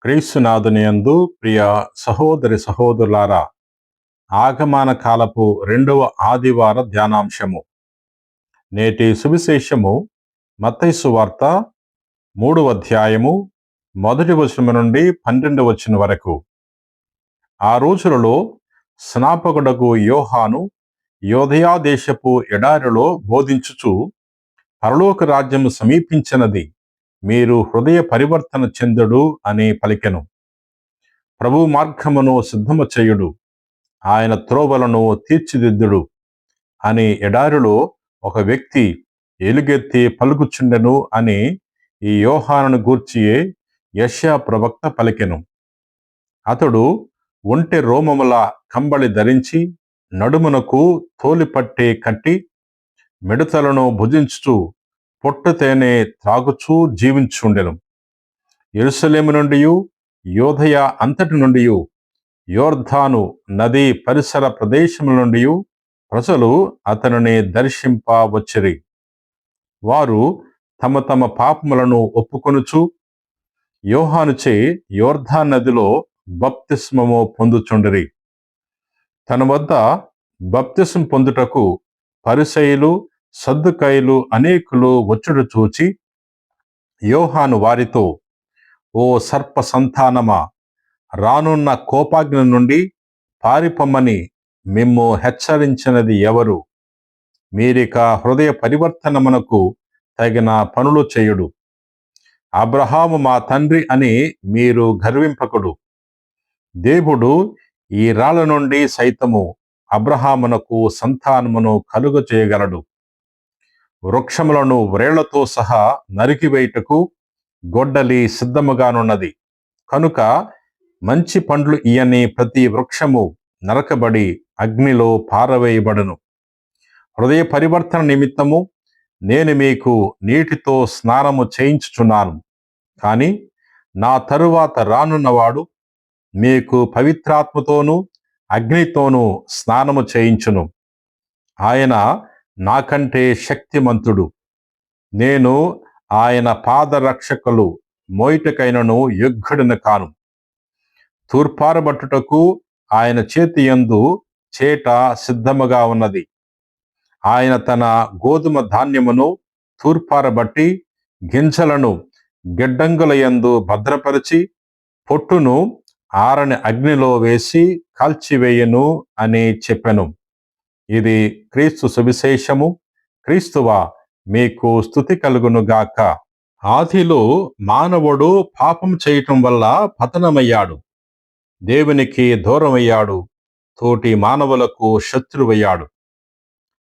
క్రీస్తునాథునియందు ప్రియ సహోదరి సహోదరులారా, ఆగమన కాలపు రెండవ ఆదివార ధ్యానాంశము. నేటి సువిశేషము మత్తయి సువార్త 3వ అధ్యాయము 1వ వచనం నుండి 12వ వచనం వరకు. ఆ రోజులలో స్నాపకుడగు యోహాను యోదయా దేశపు ఎడారిలో బోధించుచు, పరలోక రాజ్యము సమీపించినది, మీరు హృదయ పరివర్తన చెందుడు అని పలికెను. ప్రభు మార్గమును సిద్ధము చేయుడు, ఆయన త్రోవలను తీర్చిదిద్దుడు అని ఎడారిలో ఒక వ్యక్తి ఎలుగెత్తి పలుకుచుండెను అని ఈ యోహానును గూర్చియే యెషయా ప్రవక్త పలికెను. అతడు ఒంటె రోమముల కంబళి ధరించి, నడుమునకు తోలిపట్టి కట్టి, మిడతలను భుజించుచు పొట్టు తేనె త్రాగుచూ జీవించుండెను. యెరూషలేము నుండి, యోదయ అంతటి నుండి, యోర్ధాను నదీ పరిసర ప్రదేశముల నుండి ప్రజలు అతనిని దర్శింప వచ్చిరి. వారు తమ తమ పాపములను ఒప్పుకొనుచు యోహానుచే యోర్ధాన్ నదిలో బప్తిస్మము పొందుచుండిరి. తన వద్ద బప్తిస్మం పొందుటకు పరిసయ్యులు, సద్దుకయ్యులు అనేకులు వచ్చుట చూచి యోహాను వారితో, ఓ సర్ప సంతానమా, రానున్న కోపాగ్ని నుండి పారిపొమ్మని మిమ్ము హెచ్చరించినది ఎవరు? మీరిక హృదయ పరివర్తనమునకు తగిన పనులు చేయుడు. అబ్రహాము మా తండ్రి అని మీరు గర్వింపకుడు. దేవుడు ఈ రాళ్ల నుండి సైతము అబ్రహామునకు సంతానమును కలుగ చేయగలడు. వృక్షములను వ్రేళ్లతో సహా నరికివేయుటకు గొడ్డలి సిద్ధముగానున్నది. కనుక మంచి పండ్లు ఇయ్యని ప్రతి వృక్షము నరకబడి అగ్నిలో పారవేయబడును. హృదయ పరివర్తన నిమిత్తము నేను మీకు నీటితో స్నానము చేయించుచున్నాను, కానీ నా తరువాత రానున్నవాడు మీకు పవిత్రాత్మతోనూ అగ్నితోనూ స్నానము చేయించును. ఆయన నాకంటే శక్తిమంతుడు. నేను ఆయన పాదరక్షకులు మోయిటకైనను యోగ్యుడను కాను. తూర్పారబట్టుటకు ఆయన చేతి యందు చేట సిద్ధముగా ఉన్నది. ఆయన తన గోధుమ ధాన్యమును తూర్పారబట్టి, గింజలను గిడ్డంగుల యందు భద్రపరిచి, పొట్టును ఆరని అగ్నిలో వేసి కాల్చివేయను అని చెప్పెను. ఇది క్రీస్తు సువిశేషము. క్రీస్తువా, మీకు స్తుతి కలుగునుగాక. ఆదిలో మానవుడు పాపం చేయటం వల్ల పతనమయ్యాడు, దేవునికి దూరమయ్యాడు, తోటి మానవులకు శత్రువయ్యాడు.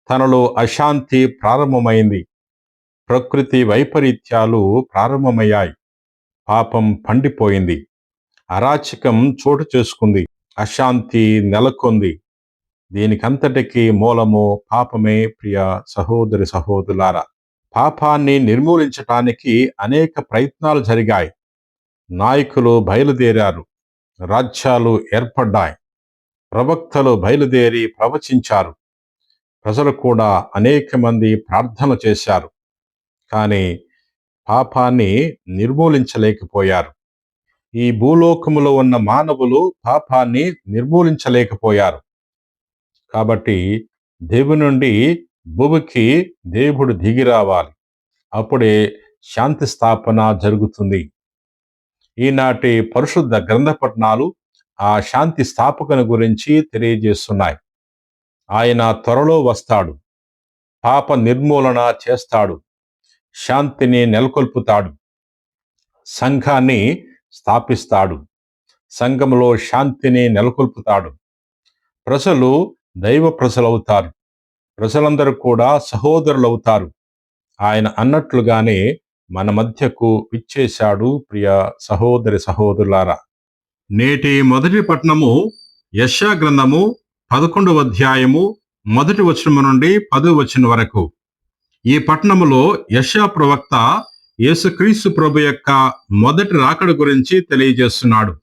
తనలో అశాంతి ప్రారంభమైంది, ప్రకృతి వైపరీత్యాలు ప్రారంభమయ్యాయి, పాపం పండిపోయింది, అరాచకం చోటు చేసుకుంది, అశాంతి నెలకొంది. దీనికంతటికీ మూలము పాపమే. ప్రియ సహోదరి సహోదరులారా, పాపాన్ని నిర్మూలించటానికి అనేక ప్రయత్నాలు జరిగాయి. నాయకులు బయలుదేరారు, రాజ్యాలు ఏర్పడ్డాయి, ప్రవక్తలు బయలుదేరి ప్రవచించారు, ప్రజలు కూడా అనేక మంది ప్రార్థన చేశారు. కానీ పాపాన్ని నిర్మూలించలేకపోయారు. ఈ భూలోకములో ఉన్న మానవులు పాపాన్ని నిర్మూలించలేకపోయారు. కాబట్టి దేవుని నుండి భూమికి దేవుడు దిగి రావాలి. అప్పుడే శాంతి స్థాపన జరుగుతుంది. ఈనాటి పరిశుద్ధ గ్రంథ పఠనాలు ఆ శాంతి స్థాపకను గురించి తెలియజేస్తున్నాయి. ఆయన త్వరలో వస్తాడు, పాప నిర్మూలన చేస్తాడు, శాంతిని నెలకొల్పుతాడు, సంఘాన్ని స్థాపిస్తాడు, సంఘంలో శాంతిని నెలకొల్పుతాడు. ప్రజలు దైవ ప్రజలవుతారు, ప్రజలందరూ కూడా సహోదరులవుతారు. ఆయన అన్నట్లుగానే మన మధ్యకు విచ్చేశాడు. ప్రియ సహోదరి సహోదరులారా, నేటి మొదటి పట్టణము యెషయా గ్రంథము 11వ అధ్యాయము 1వ వచనము నుండి 10వ వచనం వరకు. ఈ పట్టణములో యెషయా ప్రవక్త యేసుక్రీస్తు ప్రభు యొక్క మొదటి రాకడ గురించి తెలియజేస్తున్నాడు.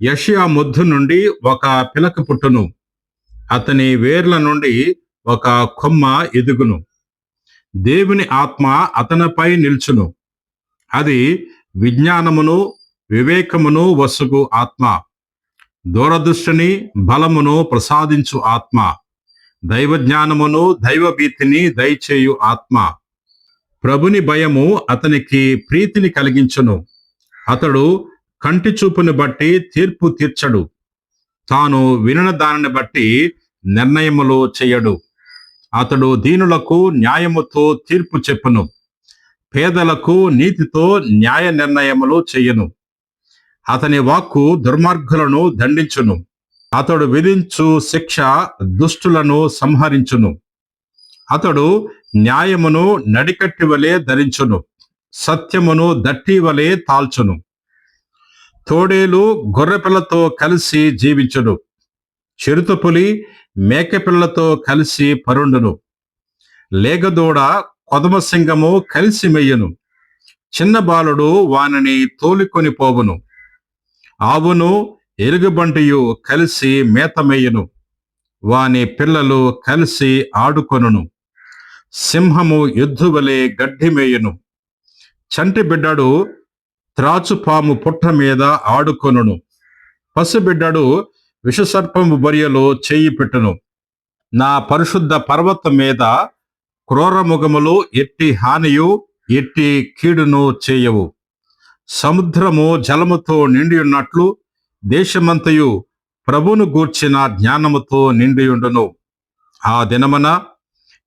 యెషయా మొద్దు నుండి ఒక పిలక పుట్టును, అతని వేర్ల నుండి ఒక కొమ్మ ఎదుగును. దేవుని ఆత్మ అతనిపై నిల్చును. అది విజ్ఞానమును, వివేకమును వసుగు ఆత్మ, దూరదృష్టిని బలమును ప్రసాదించు ఆత్మ, దైవజ్ఞానమును దైవభీతిని దయచేయు ఆత్మ. ప్రభుని భయము అతనికి ప్రీతిని కలిగించును. అతడు కంటి చూపుని బట్టి తీర్పు తీర్చడు, తాను వినిన దానిని బట్టి నిర్ణయములు చేయడు. అతడు దీనులకు న్యాయముతో తీర్పు చెప్పును, పేదలకు నీతితో న్యాయ నిర్ణయములు చెయ్యను. అతని వాక్కు దుర్మార్గులను దండించును, అతడు విధించు శిక్ష దుష్టులను సంహరించును. అతడు న్యాయమును నడికట్టి వలె ధరించును, సత్యమును దట్టి వలె తాల్చును. తోడేలు గొర్రెపిల్లతో కలిసి జీవించును, చిరుతపులి మేకపిల్లతో కలిసి పరుండును. లేగదూడ కొదమసింగము కలిసి మెయ్యును, చిన్న బాలుడు వానిని తోలుకొని పోవును. ఆవును ఎలుగుబంటియు కలిసి మేత మెయ్యును, వాని పిల్లలు కలిసి ఆడుకొనును. సింహము ఎద్దు వలె గడ్డి మేయును, చంటి బిడ్డడు త్రాచుపాము పుట్ట మీద ఆడుకొనును. పసిబిడ్డడు విషసర్పము బొరియలో చేయి పెట్టును. నా పరిశుద్ధ పర్వతం మీద క్రూరముఖములు ఎట్టి హానియు ఎట్టి కీడును చేయవు. సముద్రము జలముతో నిండి ఉన్నట్లు దేశమంతయు ప్రభును గూర్చిన జ్ఞానముతో నిండియుండును. ఆ దినమున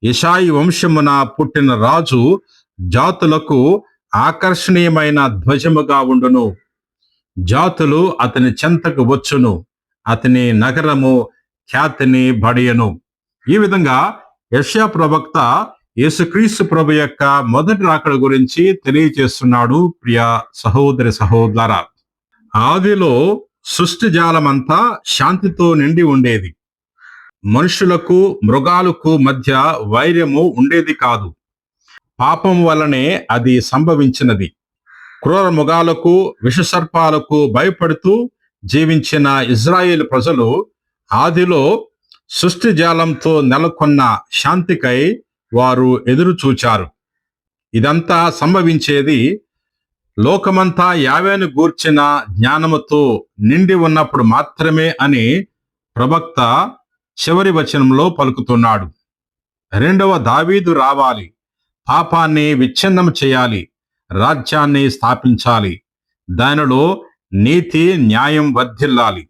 యెషాయి వంశమున పుట్టిన రాజు జాతులకు ఆకర్షణీయమైన ధ్వజముగా ఉండును. జాతులు అతని చెంతకు వచ్చును, అతని నగరము ఖ్యాతిని బడియను. ఈ విధంగా యెషయా ప్రవక్త యేసుక్రీస్తు ప్రభు యొక్క మొదటి రాకడ గురించి తెలియజేస్తున్నాడు. ప్రియ సహోదరి సహోదరా, ఆదిలో సృష్టి జాలమంతా శాంతితో నిండి ఉండేది. మనుషులకు మృగాలకు మధ్య వైర్యము ఉండేది కాదు. పాపం వల్లనే అది సంభవించినది. క్రూర మృగాలకు విషసర్పాలకు భయపడుతూ జీవించిన ఇజ్రాయేలు ప్రజలు ఆదిలో సృష్టి జాలంతో నెలకొన్న శాంతికై వారు ఎదురు చూచారు. ఇదంతా సంభవించేది లోకమంతా యావేను గూర్చిన జ్ఞానముతో నిండి ఉన్నప్పుడు మాత్రమే అని ప్రవక్త చివరి వచనంలో పలుకుతున్నాడు. రెండవ దావీదు రావాలి, పాపాన్ని విచ్ఛిన్నం చేయాలి, రాజ్యాన్ని స్థాపించాలి, దానిలో నీతి న్యాయం వర్ధిల్లాలి,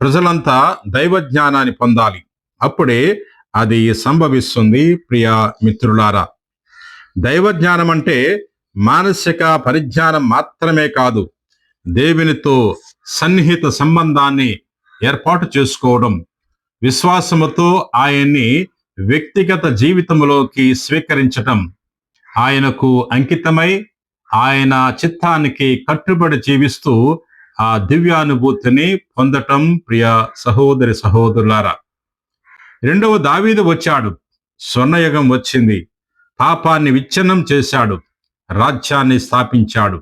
ప్రజలంతా దైవ జ్ఞానాన్ని పొందాలి. అప్పుడే అది సంభవిస్తుంది. ప్రియ మిత్రులారా, దైవ జ్ఞానం అంటే మానసిక పరిజ్ఞానం మాత్రమే కాదు, దేవునితో సన్నిహిత సంబంధాన్ని ఏర్పాటు చేసుకోవడం, విశ్వాసముతో ఆయన్ని వ్యక్తిగత జీవితంలోకి స్వీకరించటం, ఆయనకు అంకితమై ఆయన చిత్తానికి కట్టుబడి జీవిస్తూ ఆ దివ్యానుభూతిని పొందటం. ప్రియ సహోదరి సహోదరులారా, రెండవ దావీదు వచ్చాడు, స్వర్ణయుగం వచ్చింది, పాపాన్ని విచ్ఛిన్నం చేశాడు, రాజ్యాన్ని స్థాపించాడు.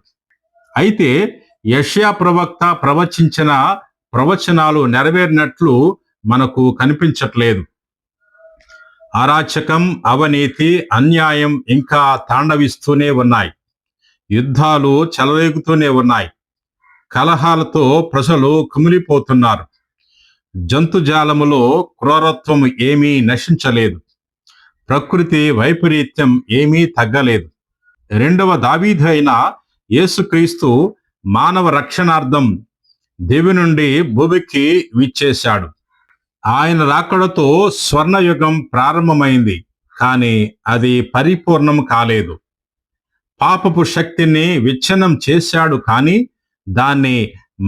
అయితే యెషయా ప్రవక్త ప్రవచించిన ప్రవచనాలు నెరవేరినట్లు మనకు కనిపించట్లేదు. అరాచకం, అవినీతి, అన్యాయం ఇంకా తాండవిస్తూనే ఉన్నాయి. యుద్ధాలు చెలరేగుతూనే ఉన్నాయి. కలహాలతో ప్రజలు కుమిలిపోతున్నారు. జంతుజాలములో క్రూరత్వం ఏమీ నశించలేదు. ప్రకృతి వైపరీత్యం ఏమీ తగ్గలేదు. రెండవ దావీదు అయిన యేసుక్రీస్తు మానవ రక్షణార్థం దేవుని నుండి భూమికి విచ్చేశాడు. ఆయన రాకడతో స్వర్ణయుగం ప్రారంభమైంది, కానీ అది పరిపూర్ణం కాలేదు. పాపపు శక్తిని విచ్ఛిన్నం చేశాడు, కానీ దాన్ని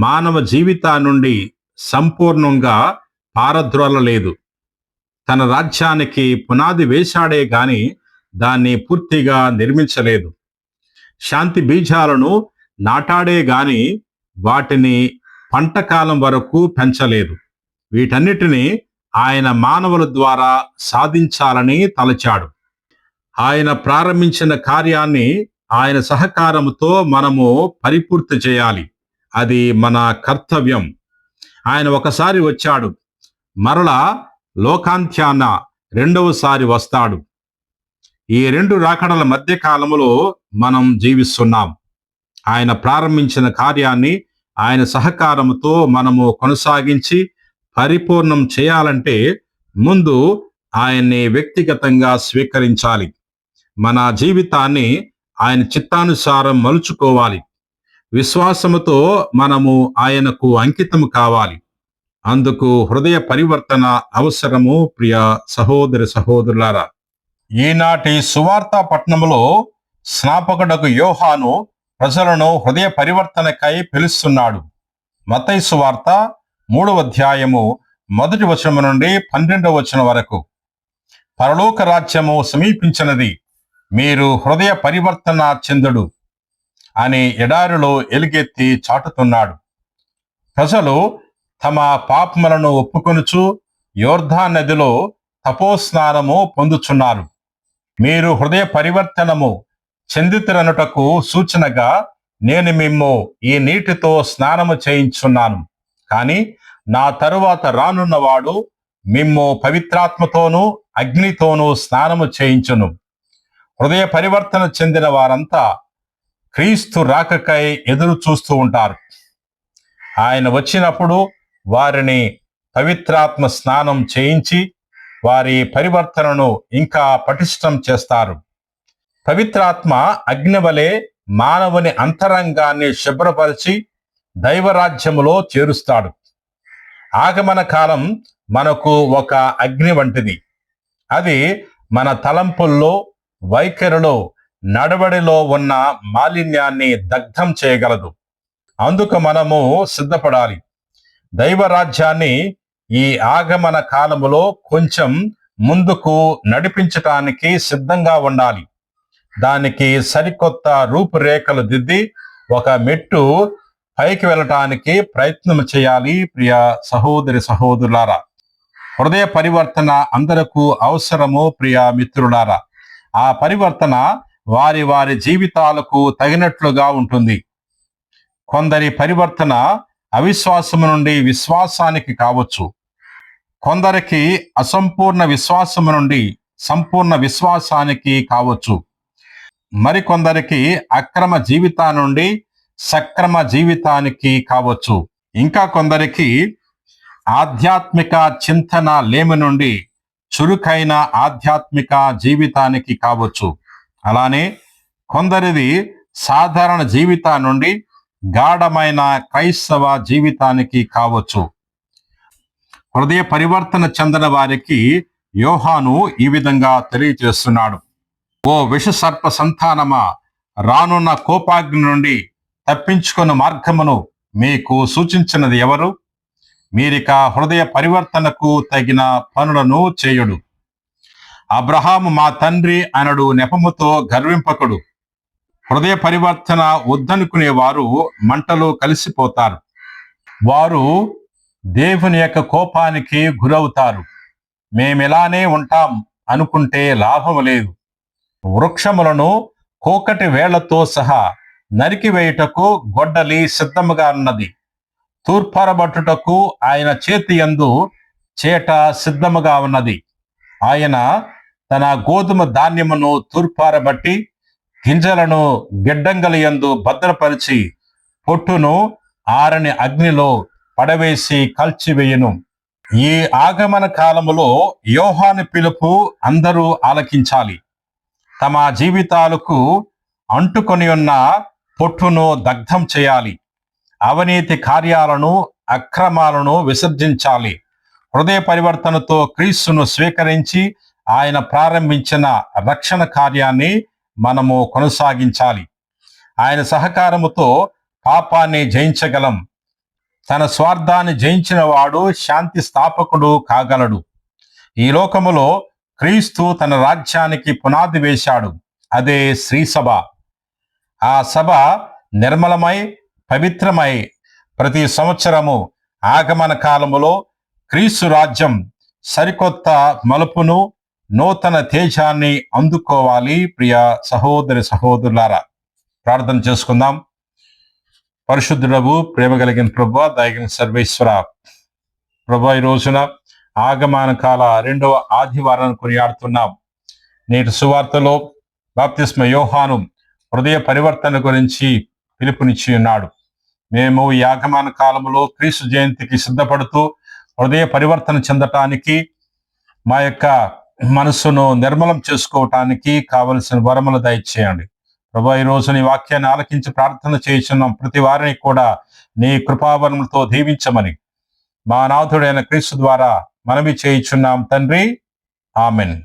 మానవ జీవితా నుండి సంపూర్ణంగా పారద్రోలలేదు. తన రాజ్యానికి పునాది వేశాడే గాని దాన్ని పూర్తిగా నిర్మించలేదు. శాంతి బీజాలను నాటాడే గాని వాటిని పంటకాలం వరకు పెంచలేదు. వీటన్నిటినీ ఆయన మానవుల ద్వారా సాధించాలని తలచాడు. ఆయన ప్రారంభించిన కార్యాన్ని ఆయన సహకారముతో మనము పరిపూర్తి చేయాలి. అది మన కర్తవ్యం. ఆయన ఒకసారి వచ్చాడు, మరలా లోకాంత్యాన రెండవసారి వస్తాడు. ఈ రెండు రాకడల మధ్య కాలములో మనం జీవిస్తున్నాం. ఆయన ప్రారంభించిన కార్యాన్ని ఆయన సహకారంతో మనము కొనసాగించి పరిపూర్ణం చేయాలంటే ముందు ఆయన్ని వ్యక్తిగతంగా స్వీకరించాలి. మన జీవితాన్ని ఆయన చిత్తానుసారం మలుచుకోవాలి. విశ్వాసముతో మనము ఆయనకు అంకితం కావాలి. అందుకు హృదయ పరివర్తన అవసరము. ప్రియ సహోదరి సహోదరులారా, ఈనాటి సువార్త పట్టణములో స్నాపకుడకు యోహాను ప్రజలను హృదయ పరివర్తనకై పిలుస్తున్నాడు. మత్తయి సువార్త 3వ అధ్యాయము 1వ వచనము నుండి 12వ వచనం వరకు. పరలోక రాజ్యము సమీపించినది, మీరు హృదయ పరివర్తన చెందుడు అని ఎడారిలో ఎలుగెత్తి చాటుతున్నాడు. ప్రజలు తమ పాపములను ఒప్పుకొనుచు యోర్దాను నదిలో తపోస్నానము పొందుచున్నారు. మీరు హృదయ పరివర్తనము చెందితిరనుటకు సూచనగా నేను మిమ్ము ఈ నీటితో స్నానము చేయించున్నాను. కానీ నా తరువాత రానున్నవాడు మిమ్ము పవిత్రాత్మతోనూ అగ్నితోనూ స్నానము చేయించును. హృదయ పరివర్తన చెందిన వారంతా క్రీస్తు రాకకై ఎదురు చూస్తూ ఉంటారు. ఆయన వచ్చినప్పుడు వారిని పవిత్రాత్మ స్నానం చేయించి వారి పరివర్తనను ఇంకా పటిష్టం చేస్తారు. పవిత్రాత్మ అగ్నివలే మానవుని అంతరంగాన్ని శుభ్రపరిచి దైవరాజ్యములో చేరుస్తాడు. ఆగమన కాలం మనకు ఒక అగ్ని వంటిది. అది మన తలంపుల్లో, వైఖరిలో, నడవడిలో ఉన్న మాలిన్యాన్ని దగ్ధం చేయగలదు. అందుకు మనము సిద్ధపడాలి. దైవరాజ్యాన్ని ఈ ఆగమన కాలములో కొంచెం ముందుకు నడిపించటానికి సిద్ధంగా ఉండాలి. దానికి సరికొత్త రూపురేఖలు దిద్ది ఒక మెట్టు పైకి వెళ్ళటానికి ప్రయత్నం చేయాలి. ప్రియ సహోదరి సహోదరులారా, హృదయ పరివర్తన అందరకు అవసరము. ప్రియ మిత్రులారా, ఆ పరివర్తన వారి వారి జీవితాలకు తగినట్లుగా ఉంటుంది. కొందరి పరివర్తన అవిశ్వాసము నుండి విశ్వాసానికి కావచ్చు. కొందరికి అసంపూర్ణ విశ్వాసము నుండి సంపూర్ణ విశ్వాసానికి కావచ్చు. మరికొందరికి అక్రమ జీవితా నుండి సక్రమ జీవితానికి కావచ్చు. ఇంకా కొందరికి ఆధ్యాత్మిక చింతన లేమి నుండి చురుకైన ఆధ్యాత్మిక జీవితానికి కావచ్చు. అలానే కొందరిది సాధారణ జీవితా నుండి గాఢమైన క్రైస్తవ జీవితానికి కావచ్చు. హృదయ పరివర్తన చెందిన వారికి యోహాను ఈ విధంగా తెలియజేస్తున్నాడు. ఓ విషసర్ప సంతానమా, రానున్న కోపాగ్ని నుండి తప్పించుకున్న మార్గమును మీకు సూచించినది ఎవరు? మీరిక హృదయ పరివర్తనకు తగిన పనులను చేయుడు. అబ్రహాము మా తండ్రి అనడు నెపముతో గర్వింపకుడు. హృదయ పరివర్తన వద్దనుకునే వారు మంటలో కలిసిపోతారు. వారు దేవుని యొక్క కోపానికి గురవుతారు. మేమిలానే ఉంటాం అనుకుంటే లాభం లేదు. వృక్షములను కోకటి వేళ్లతో సహా నరికివేయుటకు గొడ్డలి సిద్ధముగా ఉన్నది. తూర్పారబట్టుటకు ఆయన చేతి యందు చేట సిద్ధముగా ఉన్నది. ఆయన తన గోధుమ ధాన్యమును తూర్పారబట్టి గింజలను గిడ్డంగలి యందు భద్రపరిచి పొట్టును ఆరని అగ్నిలో పడవేసి కాల్చివేయును. ఈ ఆగమన కాలములో యోహాను పిలుపు అందరూ ఆలకించాలి. తమ జీవితాలకు అంటుకొని ఉన్న పొట్టును దగ్ధం చేయాలి. అవినీతి కార్యాలను, అక్రమాలను విసర్జించాలి. హృదయ పరివర్తనతో క్రీస్తును స్వీకరించి ఆయన ప్రారంభించిన రక్షణ కార్యాన్ని మనము కొనసాగించాలి. ఆయన సహకారముతో పాపాన్ని జయించగలం. తన స్వార్థాన్ని జయించిన వాడు శాంతి స్థాపకుడు కాగలడు. ఈ లోకములో క్రీస్తు తన రాజ్యానికి పునాది వేశాడు. అదే శ్రీసభ. ఆ సభ నిర్మలమై పవిత్రమై ప్రతి సంవత్సరము ఆగమన కాలములో క్రీస్తు రాజ్యం సరికొత్త మలుపును, నూతన తేజాన్ని అందుకోవాలి. ప్రియ సహోదరి సహోదరులారా, ప్రార్థన చేసుకుందాం. పరిశుద్ధుడవు, ప్రేమ కలిగిన ప్రభువా, దయగలిగిన సర్వేశ్వర ప్రభువా, ఈ రోజున ఆగమన కాల 2వ ఆదివారాన్ని కొనియాడుతున్నాం. నేటి సువార్తలో బాప్తిస్మ యోహాను హృదయ పరివర్తన గురించి పిలుపునిచ్చి ఉన్నాడు. మేము ఈ ఆగమన కాలంలో క్రీస్తు జయంతికి సిద్ధపడుతూ హృదయ పరివర్తన చెందటానికి, మా యొక్క మనస్సును నిర్మలం చేసుకోవటానికి కావలసిన వరములు దయచేయండి. ప్రభా, ఈ రోజు నీ వాక్యాన్ని ఆలకించి ప్రార్థన చేయుచున్నాం ప్రతి వారిని కూడా నీ కృపావరములతో దీవించమని మా నాథుడైన క్రీస్తు ద్వారా మనవి చేయుచున్నాం తండ్రి. ఆమెన్.